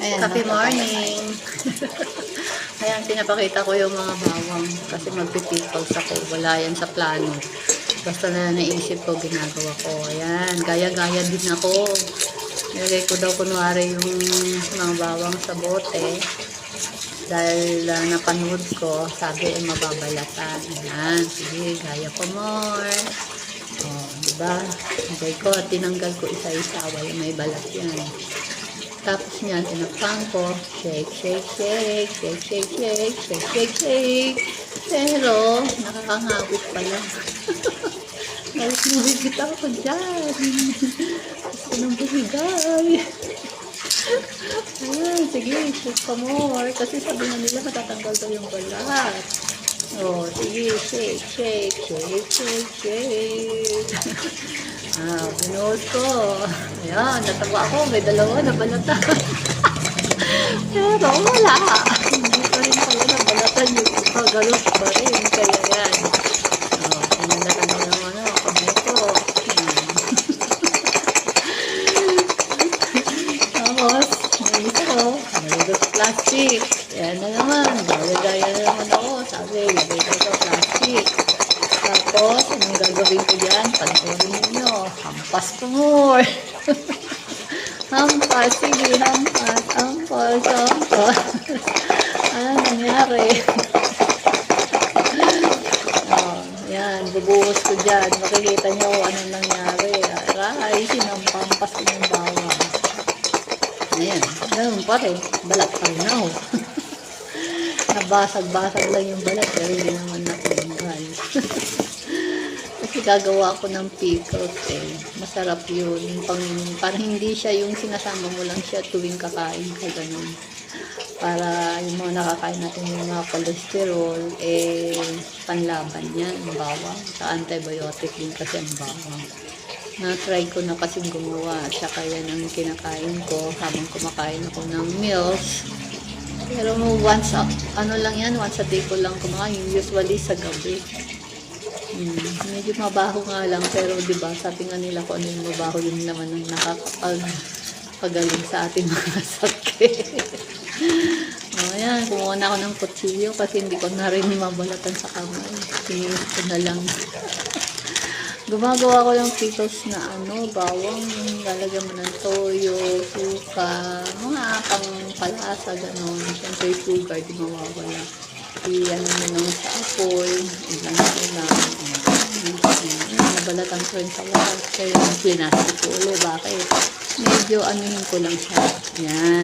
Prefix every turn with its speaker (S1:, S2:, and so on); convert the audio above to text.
S1: Ayan,
S2: Happy morning! Ayan, pinapakita ko yung mga bawang kasi magpipipals ako. Wala yan sa plano. Basta na naisip ko, ginagawa ko. Ayan, gaya-gaya din ako. Nilagay ko daw kunwari yung mga bawang sa bote. Dahil napanood ko, sabi ay mababalatan. Ayan, sige, gaya ko more. O, diba? Nilagay ko, tinanggal ko isa-isa. Wala may balat yan. Tapos niyan, tinakpan ko, shake, shake, shake, shake, shake, shake, shake, shake, shake. Pero, nakakangawit pala. Nalipit ako dyan. Gusto nang bumigay. Ayan, sige, shake pa more. Kasi sabi na nila, matatanggal daw yung balat. Oh, sige, shake, shake, shake, shake, shake. Binuhos ko. Ayan, natawa ako. May dalawa na balatan. Pero wala. Hindi pa rin pala nabalatan yung iba. Galos pa rin. Kaya yan. Pinandatan ko ng kamay ko. Tapos, may isa ko. Nalagos plastic. Ayan na naman. Gaya na naman ako. Sabi, lagay ko sa plastic. Tapos, anong gagawin ko dyan? Panoorin ninyo. Hampas ko more. Hampas. Sige, hampas. Hampas. Hampas. Ano nangyari? Yan. Bubuhos ko dyan. Makikita nyo anong nangyari. Aray, sinampampas ko yung bawang. Ayan. Ganun pa rin. Balat pa rin ako. Nabasag-basag lang yung balat. Pero hindi naman natanggal. Kasi gagawa ako ng pickles eh. Masarap yun. Parang hindi siya yung sinasama mo lang siya tuwing kakain ka ganun. Para yung mga nakakain natin yung mga cholesterol, eh, panlaban yan, bawang. Sa antibiotic din kasi ang bawang. Na-try ko na kasi gumawa. Tsaka yan ang kinakain ko habang kumakain ako ng meals. Pero once a day ko lang kumakain. Usually sa gabi. Medyo mabaho nga lang, pero diba, sabi nga nila kung ano yung mabaho, yun naman ang nakakapagaling sa ating mga sakit. Ayan, kumuha na ako ng kutsilyo kasi hindi ko na rin mabalatan sa kamay. Sinilis ko na lang. Gumagawa ko yung pickles na bawang, lalagyan mo ng toyo, suka, mga pang-palasa, gano'n. Siyempre, sugar, di mawawala. Iyan mo lang sa apoy, ilan mo lang. Nabalatan ko rin sa wakas. Kaya yung plinastic ko ulit. Bakit? Medyo anuhin ko lang siya. Yan.